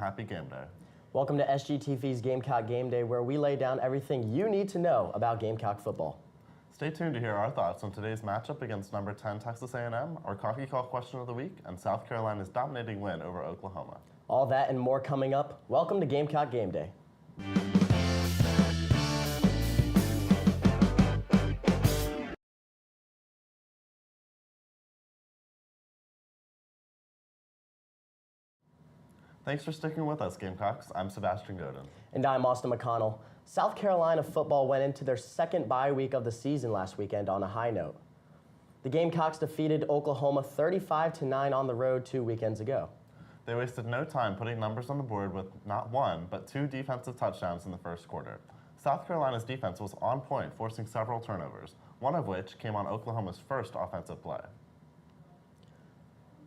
happy game day. Welcome to SGTV's Gamecock Gameday, where we lay down everything you need to know about Gamecock football. Stay tuned to hear our thoughts on today's matchup against number 10 Texas A&M, our Cocky Call question of the week, and South Carolina's dominating win over Oklahoma. All that and more coming up. Welcome to Gamecock Gameday. Thanks for sticking with us, Gamecocks. I'm Sebastian Godun. And I'm Austin McConnell. South Carolina football went into their second bye week of the season last weekend on a high note. The Gamecocks defeated Oklahoma 35-9 on the road 2 weekends ago. They wasted no time putting numbers on the board with not one, but 2 defensive touchdowns in the first quarter. South Carolina's defense was on point, forcing several turnovers, one of which came on Oklahoma's first offensive play.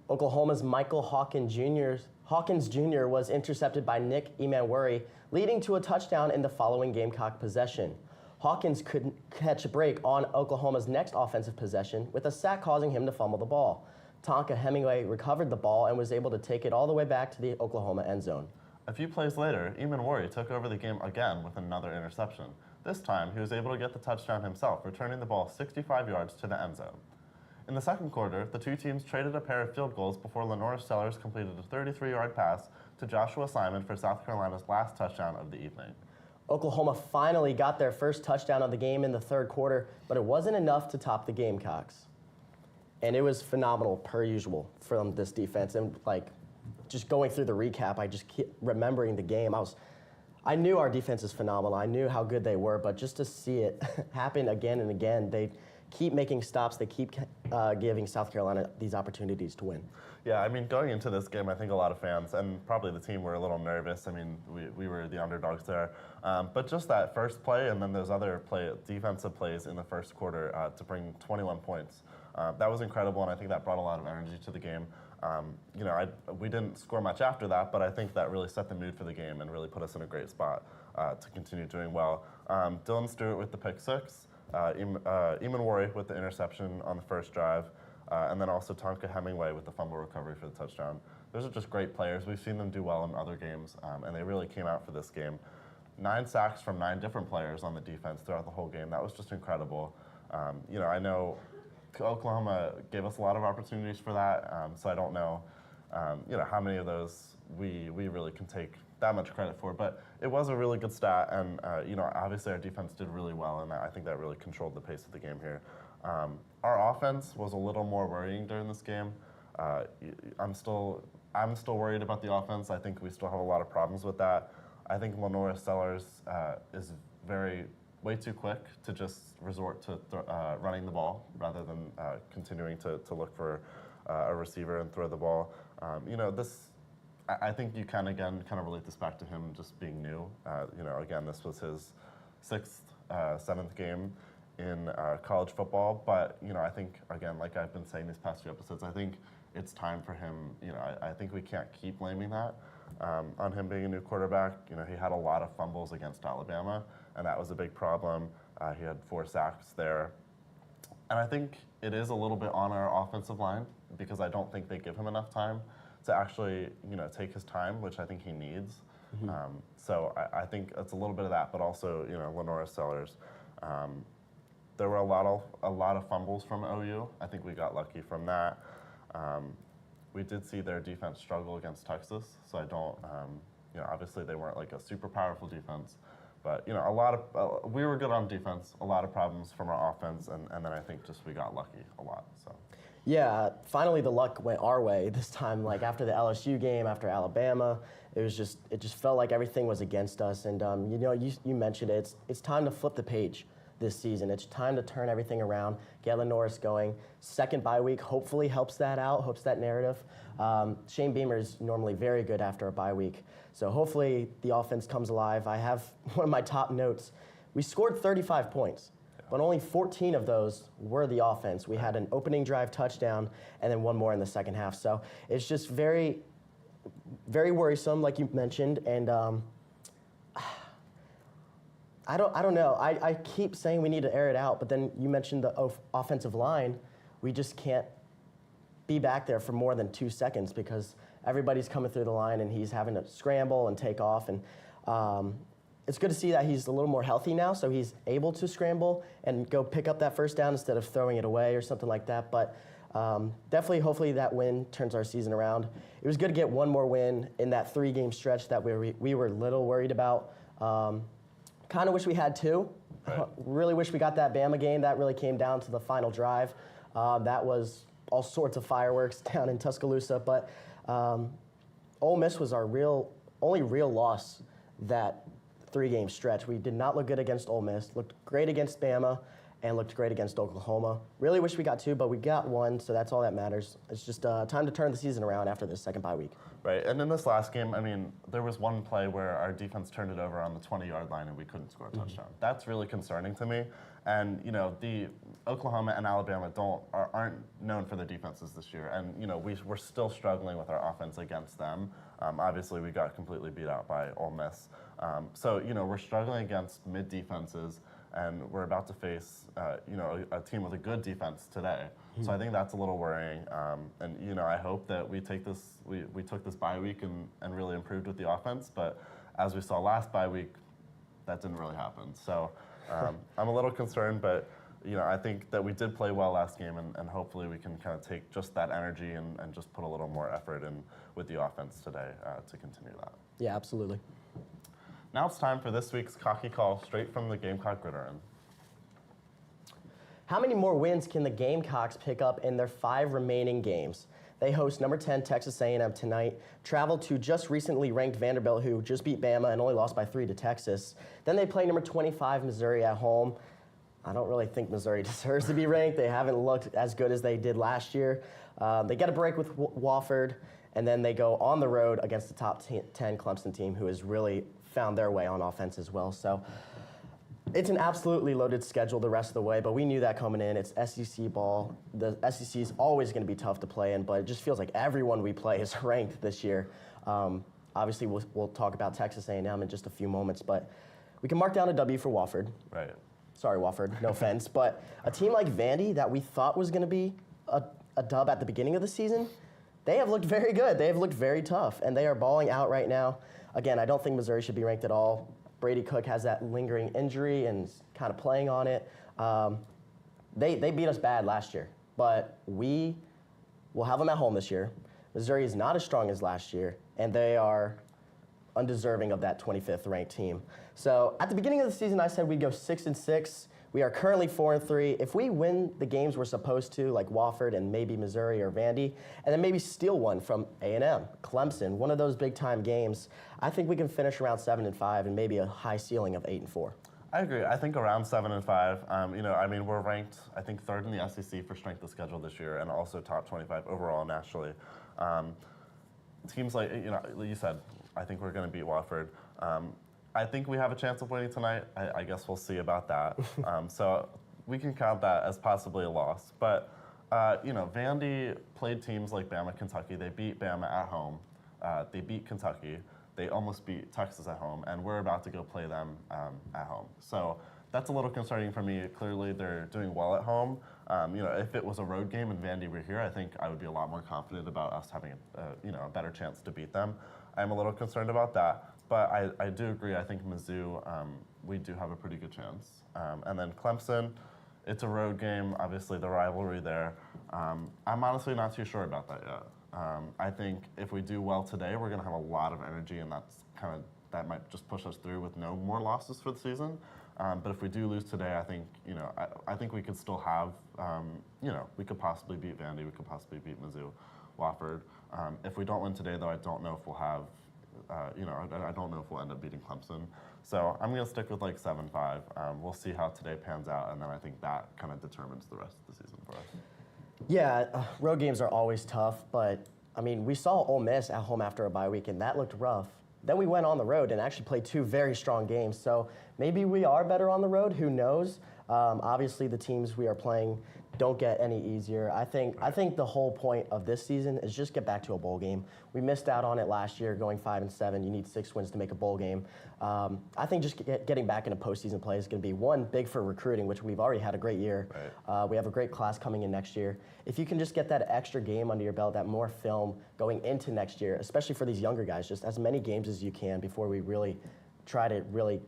Oklahoma's Michael Hawkins Jr. was intercepted by Nick Emmanwori, leading to a touchdown in the following Gamecock possession. Hawkins couldn't catch a break on Oklahoma's next offensive possession, with a sack causing him to fumble the ball. Tonka Hemingway recovered the ball and was able to take it all the way back to the Oklahoma end zone. A few plays later, Emmanwori took over the game again with another interception. This time, he was able to get the touchdown himself, returning the ball 65 yards to the end zone. In the second quarter, the two teams traded a pair of field goals before Lenora Sellers completed a 33-yard pass to Joshua Simon for South Carolina's last touchdown of the evening. Oklahoma finally got their first touchdown of the game in the third quarter, but it wasn't enough to top the Gamecocks. And it was phenomenal, per usual, from this defense. And just going through the recap, I just keep remembering the game. I knew our defense is phenomenal. I knew how good they were, but just to see it happen again and again, they keep making stops. They keep giving South Carolina these opportunities to win. Yeah, I mean, going into this game, I think a lot of fans, and probably the team, were a little nervous. I mean, we were the underdogs there. But just that first play and then those other defensive plays in the first quarter to bring 21 points, that was incredible, and I think that brought a lot of energy to the game. We didn't score much after that, but I think that really set the mood for the game and really put us in a great spot to continue doing well. Dylan Stewart with the pick six. Emmanwori with the interception on the first drive, and then also Tonka Hemingway with the fumble recovery for the touchdown. Those are just great players. We've seen them do well in other games, and they really came out for this game. 9 sacks from 9 different players on the defense throughout the whole game. That was just incredible. I know Oklahoma gave us a lot of opportunities for that, so I don't know, how many of those we really can take that much credit for, but it was a really good stat, and obviously our defense did really well, and I think that really controlled the pace of the game here. Our offense was a little more worrying during this game. I'm still worried about the offense. I think we still have a lot of problems with that. I think Lenora Sellers is way too quick to just resort to running the ball rather than continuing to look for a receiver and throw the ball. I think you can, again, kind of relate this back to him just being new. Again, this was his 6th, 7th game in college football. But, I think, again, like I've been saying these past few episodes, I think it's time for him. I think we can't keep blaming that on him being a new quarterback. He had a lot of fumbles against Alabama, and that was a big problem. He had 4 sacks there. And I think it is a little bit on our offensive line because I don't think they give him enough time to actually, take his time, which I think he needs. Mm-hmm. So I think it's a little bit of that, but also, Lenora Sellers. There were a lot of fumbles from OU. I think we got lucky from that. We did see their defense struggle against Texas, so I don't, obviously they weren't like a super powerful defense, but we were good on defense. A lot of problems from our offense, and then I think just we got lucky a lot. So. Yeah, finally the luck went our way this time. Like after the LSU game, after Alabama, it just felt like everything was against us. And you mentioned it. It's time to flip the page this season. It's time to turn everything around, get Lenoris going. Second bye week hopefully helps that out, helps that narrative. Shane Beamer is normally very good after a bye week, so hopefully the offense comes alive. I have one of my top notes. We scored 35 points. But only 14 of those were the offense. We had an opening drive touchdown and then one more in the second half. So it's just very, very worrisome, like you mentioned. And I don't know. I keep saying we need to air it out, but then you mentioned the offensive line. We just can't be back there for more than 2 seconds because everybody's coming through the line, and he's having to scramble and take off. And it's good to see that he's a little more healthy now, so he's able to scramble and go pick up that first down instead of throwing it away or something like that. But definitely, hopefully, that win turns our season around. It was good to get one more win in that 3-game stretch that we were a little worried about. Kind of wish we had 2. Right. Really wish we got that Bama game. That really came down to the final drive. That was all sorts of fireworks down in Tuscaloosa. But Ole Miss was our only real loss that 3-game stretch. We did not look good against Ole Miss. Looked great against Bama and looked great against Oklahoma. Really wish we got 2, but we got 1, so that's all that matters. It's just time to turn the season around after this second bye week. Right, and in this last game, I mean, there was one play where our defense turned it over on the 20-yard line and we couldn't score a touchdown. That's really concerning to me. And you know, the Oklahoma and Alabama aren't known for their defenses this year, and you know, we're still struggling with our offense against them. Obviously, we got completely beat out by Ole Miss. So you know, we're struggling against mid defenses, and we're about to face you know, a team with a good defense today. So I think that's a little worrying. And you know, I hope that we took this bye week and really improved with the offense. But as we saw last bye week, that didn't really happen. So I'm a little concerned, but you know, I think that we did play well last game, and hopefully we can kind of take just that energy and just put a little more effort in with the offense today to continue that. Yeah, absolutely. Now it's time for this week's Cocky Call, straight from the Gamecock Gridiron. How many more wins can the Gamecocks pick up in their 5 remaining games? They host number 10 Texas A&M tonight, travel to just recently ranked Vanderbilt, who just beat Bama and only lost by 3 to Texas. Then they play number 25 Missouri at home. I don't really think Missouri deserves to be ranked. They haven't looked as good as they did last year. They get a break with Wofford, and then they go on the road against the top 10 Clemson team, who has really found their way on offense as well. So it's an absolutely loaded schedule the rest of the way, but we knew that coming in. It's SEC ball. The SEC is always going to be tough to play in, but it just feels like everyone we play is ranked this year. Obviously, we'll talk about Texas A&M in just a few moments, but we can mark down a W for Wofford. Right. Sorry, Wofford, no offense, but a team like Vandy that we thought was going to be a dub at the beginning of the season, they have looked very good. They have looked very tough, and they are balling out right now. Again, I don't think Missouri should be ranked at all. Brady Cook has that lingering injury and is kind of playing on it. They beat us bad last year, but we will have them at home this year. Missouri is not as strong as last year, and they are undeserving of that 25th ranked team. So at the beginning of the season, I said we'd go 6-6. We are currently 4-3. If we win the games we're supposed to, like Wofford and maybe Missouri or Vandy, and then maybe steal one from A&M, Clemson, one of those big-time games, I think we can finish around 7-5 and maybe a high ceiling of 8-4. I agree. I think around 7-5. You know, I mean, we're ranked, I think, 3rd in the SEC for strength of schedule this year, and also top 25 overall nationally. Teams like, you know, you said, I think we're going to beat Wofford. I think we have a chance of winning tonight. I guess we'll see about that. So we can count that as possibly a loss. But, you know, Vandy played teams like Bama, Kentucky. They beat Bama at home. They beat Kentucky. They almost beat Texas at home. And we're about to go play them at home. So that's a little concerning for me. Clearly, they're doing well at home. You know, if it was a road game and Vandy were here, I think I would be a lot more confident about us having you know, a better chance to beat them. I'm a little concerned about that. But I do agree. I think Mizzou, we do have a pretty good chance. And then Clemson, it's a road game. Obviously, the rivalry there. I'm honestly not too sure about that yet. I think if we do well today, we're going to have a lot of energy, and that might just push us through with no more losses for the season. But if we do lose today, I think, you know, I think we could still have, you know, we could possibly beat Vandy. We could possibly beat Mizzou, Wofford. If we don't win today, though, I don't know if we'll have. You know, I don't know if we'll end up beating Clemson. So I'm going to stick with like 7-5. We'll see how today pans out, and then I think that kind of determines the rest of the season for us. Yeah, road games are always tough, but I mean, we saw Ole Miss at home after a bye week, and that looked rough. Then we went on the road and actually played 2 very strong games. So maybe we are better on the road. Who knows? Obviously, the teams we are playing don't get any easier. I think the whole point of this season is just get back to a bowl game. We missed out on it last year, going 5-7. You need 6 wins to make a bowl game. I think just getting back into postseason play is going to be one big for recruiting, which we've already had a great year. Right. We have a great class coming in next year. If you can just get that extra game under your belt, that more film going into next year, especially for these younger guys, just as many games as you can before we really try to really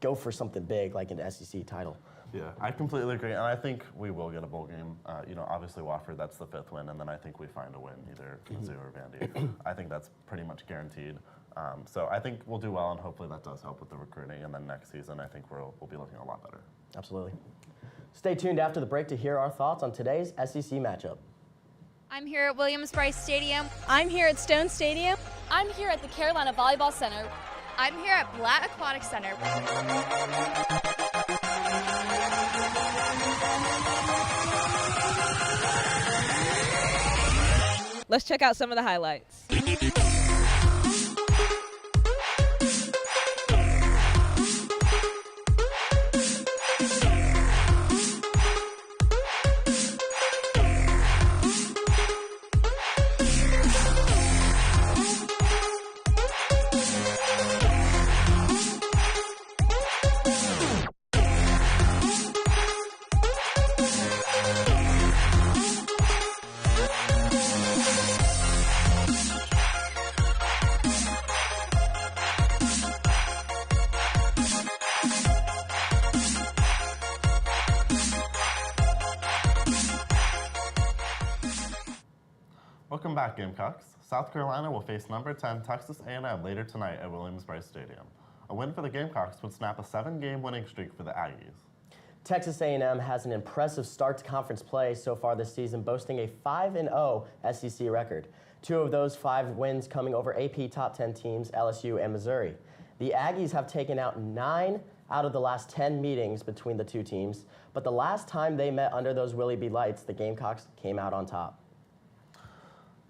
go for something big like an SEC title. Yeah, I completely agree, and I think we will get a bowl game. Obviously Wofford, that's the 5th win, and then I think we find a win, either Mizzou or Vandy. I think that's pretty much guaranteed. So I think we'll do well, and hopefully that does help with the recruiting, and then next season I think we'll be looking a lot better. Absolutely. Stay tuned after the break to hear our thoughts on today's SEC matchup. I'm here at Williams-Brice Stadium. I'm here at Stone Stadium. I'm here at the Carolina Volleyball Center. I'm here at Blatt Aquatic Center. Let's check out some of the highlights. Welcome back, Gamecocks. South Carolina will face number 10 Texas A&M later tonight at Williams-Brice Stadium. A win for the Gamecocks would snap a 7-game winning streak for the Aggies. Texas A&M has an impressive start to conference play so far this season, boasting a 5-0 SEC record. 2 of those 5 wins coming over AP top 10 teams, LSU and Missouri. The Aggies have taken out 9 out of the last 10 meetings between the two teams, but the last time they met under those Willie B. lights, the Gamecocks came out on top.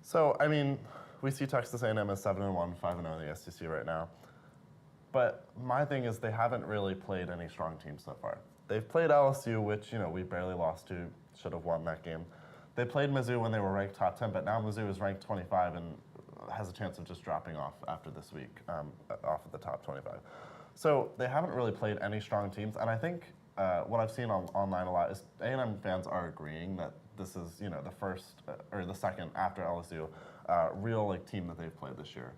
So, we see Texas A&M as 7-1, 5-0 in the SEC right now. But my thing is they haven't really played any strong teams so far. They've played LSU, which, we barely lost to, should have won that game. They played Mizzou when they were ranked top 10, but now Mizzou is ranked 25 and has a chance of just dropping off after this week, off of the top 25. So they haven't really played any strong teams, and I think what I've seen online a lot is A&M fans are agreeing that this is, the first or the second after LSU real team that they've played this year,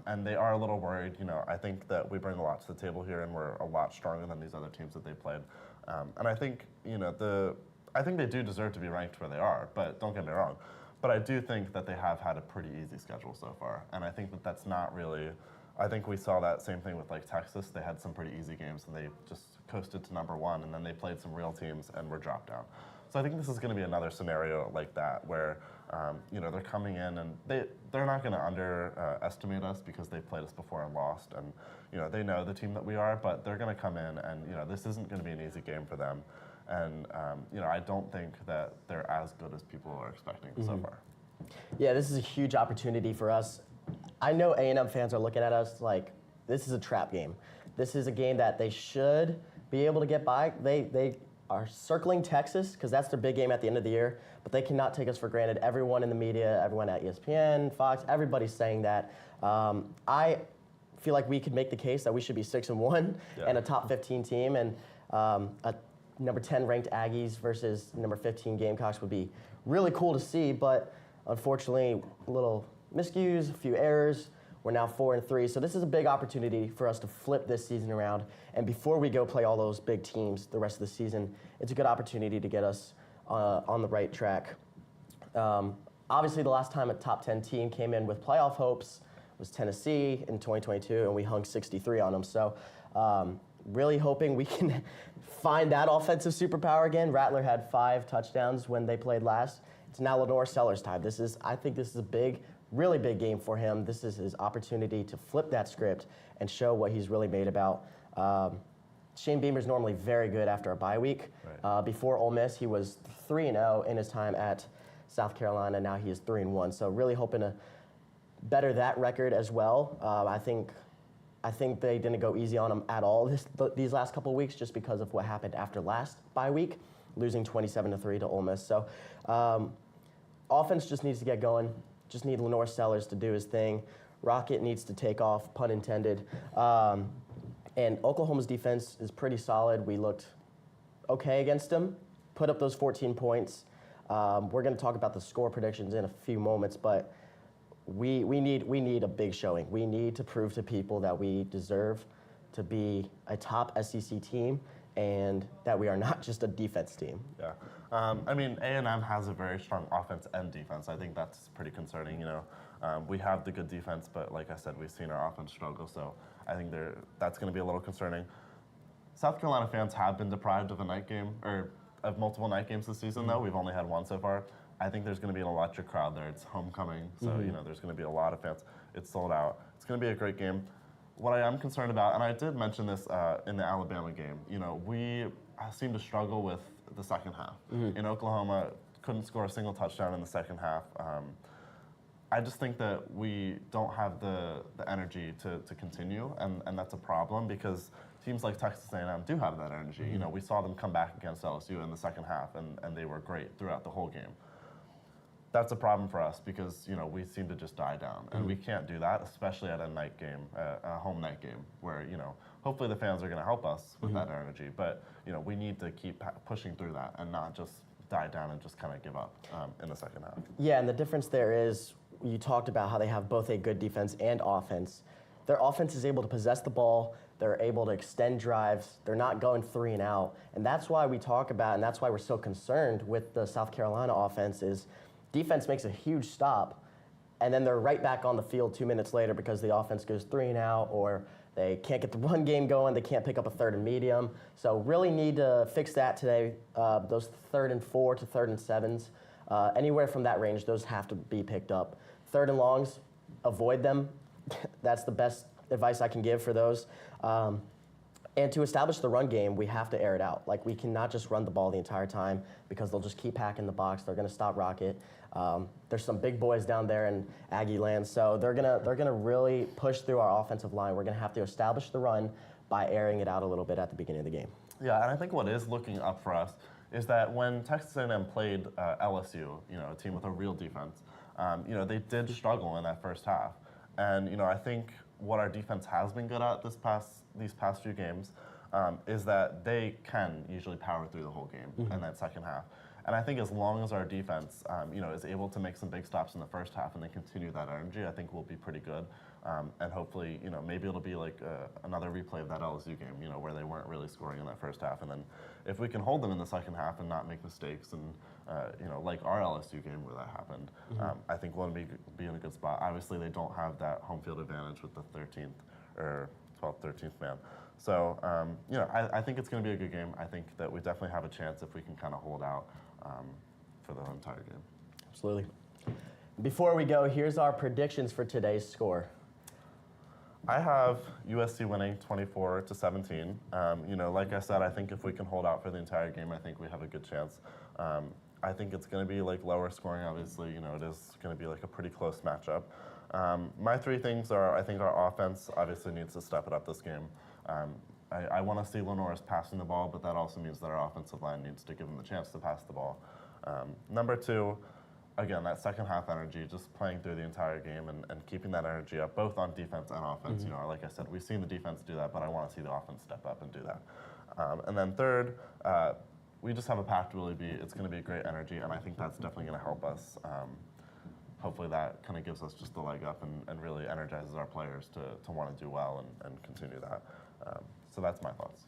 and they are a little worried. I think that we bring a lot to the table here, and we're a lot stronger than these other teams that they played, and I think I think they do deserve to be ranked where they are. But don't get me wrong, but I do think that they have had a pretty easy schedule so far, and I think that that's not really. I think we saw that same thing with Texas. They had some pretty easy games, and they just coasted to number 1, and then they played some real teams and were dropped down. So I think this is going to be another scenario like that where, they're coming in and they're not going to underestimate us because they've played us before and lost, and they know the team that we are, but they're going to come in and this isn't going to be an easy game for them, and I don't think that they're as good as people are expecting so far. Yeah, this is a huge opportunity for us. I know A&M fans are looking at us like this is a trap game. This is a game that they should be able to get by. They are circling Texas because that's their big game at the end of the year, but they cannot take us for granted. Everyone in the media, everyone at ESPN, Fox, everybody's saying that. I feel like we could make the case that we should be 6-1 and a top 15 team, and a number 10 ranked Aggies versus number 15 Gamecocks would be really cool to see, but unfortunately, a little miscues, a few errors. We're now 4-3, so this is a big opportunity for us to flip this season around. And before we go play all those big teams the rest of the season, it's a good opportunity to get us on the right track. Obviously, the last time a top 10 team came in with playoff hopes was Tennessee in 2022, and we hung 63 on them. So really hoping we can find that offensive superpower again. Rattler had 5 touchdowns when they played last. It's now Lenore Sellers' time. I think this is a really big game for him. This is his opportunity to flip that script and show what he's really made about. Shane Beamer's normally very good after a bye week. Right. Before Ole Miss, he was 3-0 in his time at South Carolina. Now he is 3-1. So really hoping to better that record as well. I think they didn't go easy on him at all these last couple of weeks just because of what happened after last bye week. losing 27-3 to Ole Miss. So offense just needs to get going. Just need Lenore Sellers to do his thing. Rocket needs to take off, pun intended. And Oklahoma's defense is pretty solid. We looked okay against them, put up those 14 points. We're going to talk about the score predictions in a few moments, but we need a big showing. We need to prove to people that we deserve to be a top SEC team and that we are not just a defense team. Yeah. I mean, A&M has a very strong offense and defense. I think that's pretty concerning. You know, we have the good defense, but like I said, we've seen our offense struggle. So I think that's going to be a little concerning. South Carolina fans have been deprived of a night game or of multiple night games this season, though. We've only had one so far. I think there's going to be an electric crowd there. It's homecoming, so you know there's going to be a lot of fans. It's sold out. It's going to be a great game. What I am concerned about, and I did mention this in the Alabama game, you know, we seem to struggle with the second half. In Oklahoma, couldn't score a single touchdown in the second half. I just think that we don't have the energy to continue, and that's a problem because teams like Texas A&M do have that energy. You know, we saw them come back against LSU in the second half, and they were great throughout the whole game. That's a problem for us because, you know, we seem to just die down, and we can't do that, especially at a night game, a home night game, where, you know, hopefully the fans are going to help us with that energy, but, you know, we need to keep pushing through that and not just die down and just kind of give up in the second half. Yeah, and the difference there is, you talked about how they have both a good defense and offense. Their offense is able to possess the ball, they're able to extend drives, they're not going 3 and out, and that's why we talk about, and that's why we're so concerned with the South Carolina offense is defense makes a huge stop, and then they're right back on the field 2 minutes later because the offense goes 3 and out, or they can't get the run game going, they can't pick up a 3rd and medium. So really need to fix that today. Those 3rd and 4 to 3rd and 7s, anywhere from that range, those have to be picked up. 3rd and longs, avoid them. That's the best advice I can give for those. And to establish the run game, we have to air it out. Like, we cannot just run the ball the entire time because they'll just keep packing the box. They're going to stop Rocket. There's some big boys down there in Aggie land, so they're gonna really push through our offensive line. We're going to have to establish the run by airing it out a little bit at the beginning of the game. Yeah, and I think what is looking up for us is that when Texas A&M played LSU, you know, a team with a real defense, you know, they did struggle in that first half. And, you know, I think what our defense has been good at these past few games is that they can usually power through the whole game in that second half. And I think as long as our defense, you know, is able to make some big stops in the first half and then continue that energy, I think we'll be pretty good. And hopefully, you know, maybe it'll be like another replay of that LSU game, you know, where they weren't really scoring in that first half. And then if we can hold them in the second half and not make mistakes and, you know, like our LSU game where that happened, I think we'll be in a good spot. Obviously, they don't have that home field advantage with the 13th or 12th, 13th man. So, you know, I think it's going to be a good game. I think that we definitely have a chance if we can kind of hold out for the entire game. Absolutely. Before we go, here's our predictions for today's score. I have USC winning 24-17. You know, like I said, I think if we can hold out for the entire game, I think we have a good chance. I think it's going to be like lower scoring, obviously. You know, it is going to be like a pretty close matchup. My 3 things are, I think our offense obviously needs to step it up this game. I want to see Lenore's passing the ball, but that also means that our offensive line needs to give them the chance to pass the ball. Number 2, again, that second half energy, just playing through the entire game and keeping that energy up, both on defense and offense. You know, like I said, we've seen the defense do that, but I want to see the offense step up and do that. And then 3rd, we just have a pack to really be, it's going to be a great energy, and I think that's definitely going to help us. Hopefully that kind of gives us just the leg up and really energizes our players to want to do well and continue that. So that's my thoughts.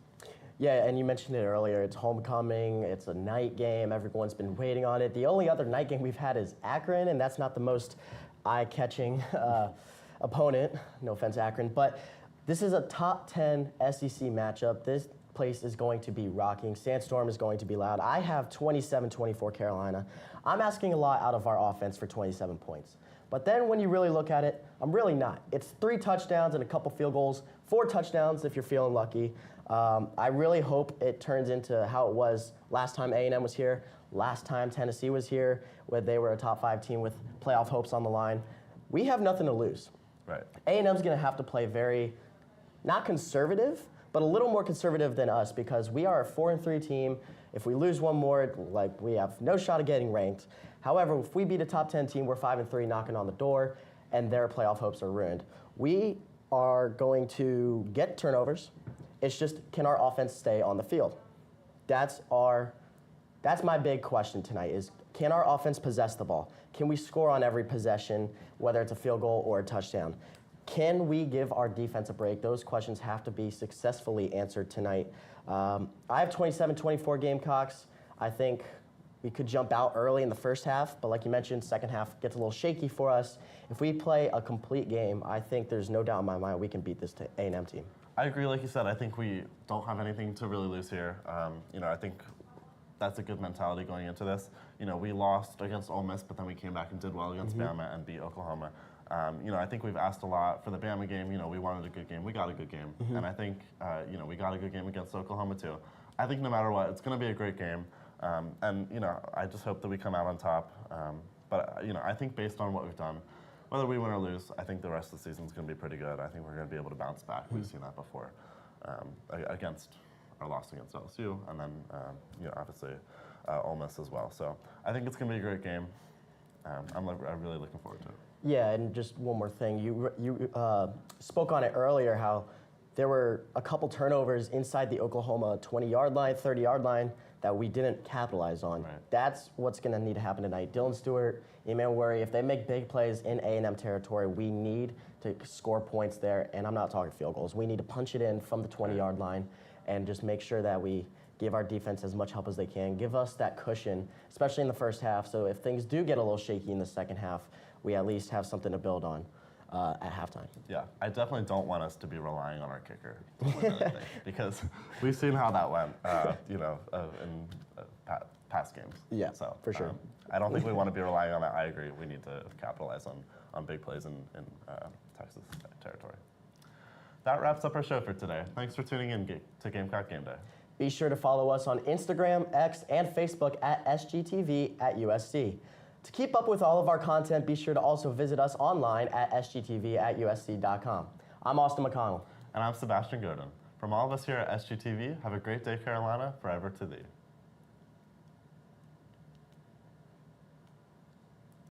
Yeah, and you mentioned it earlier. It's homecoming. It's a night game. Everyone's been waiting on it. The only other night game we've had is Akron, and that's not the most eye-catching opponent. No offense, Akron. But this is a top 10 SEC matchup. This place is going to be rocking. Sandstorm is going to be loud. I have 27-24 Carolina. I'm asking a lot out of our offense for 27 points. But then when you really look at it, I'm really not. It's 3 touchdowns and a couple field goals, 4 touchdowns if you're feeling lucky. I really hope it turns into how it was last time A&M was here, last time Tennessee was here, where they were a top 5 team with playoff hopes on the line. We have nothing to lose. Right. A&M's going to have to play very, not conservative, but a little more conservative than us because we are a 4-3 team. If we lose one more, like, we have no shot of getting ranked. However, if we beat a top 10 team, we're 5-3 knocking on the door, and their playoff hopes are ruined. We are going to get turnovers. It's just, can our offense stay on the field? That's my big question tonight is, can our offense possess the ball? Can we score on every possession, whether it's a field goal or a touchdown? Can we give our defense a break? Those questions have to be successfully answered tonight. I have 27-24 Gamecocks. I think we could jump out early in the first half, but like you mentioned, second half gets a little shaky for us. If we play a complete game, I think there's no doubt in my mind we can beat this A&M team. I agree, like you said, I think we don't have anything to really lose here. I think that's a good mentality going into this. We lost against Ole Miss, but then we came back and did well against Bama and beat Oklahoma. I think we've asked a lot for the Bama game. We wanted a good game. We got a good game. And I think, we got a good game against Oklahoma too. I think no matter what, it's going to be a great game. I just hope that we come out on top. But I think based on what we've done, whether we win or lose, I think the rest of the season is going to be pretty good. I think we're going to be able to bounce back. We've seen that before against our loss against LSU, and then obviously Ole Miss as well. So I think it's going to be a great game. I'm really looking forward to it. Yeah, and just one more thing. You spoke on it earlier, how there were a couple turnovers inside the Oklahoma 20-yard line, 30-yard line that we didn't capitalize on. Right. That's what's going to need to happen tonight. Dylan Stewart, Emmanuel Worry, if they make big plays in A&M territory, we need to score points there, and I'm not talking field goals. We need to punch it in from the 20-yard line and just make sure that we give our defense as much help as they can, give us that cushion, especially in the first half, so if things do get a little shaky in the second half, we at least have something to build on at halftime. Yeah, I definitely don't want us to be relying on our kicker to win anything, because we've seen how that went, in past games. Yeah, so, for sure. I don't think we want to be relying on that. I agree. We need to capitalize on big plays in Texas territory. That wraps up our show for today. Thanks for tuning in to Gamecock Game Day. Be sure to follow us on Instagram, X, and Facebook at SGTV at USC. To keep up with all of our content, be sure to also visit us online at sgtv@usc.com. I'm Austin McConnell. And I'm Sebastian Godun. From all of us here at SGTV, have a great day, Carolina, forever to thee.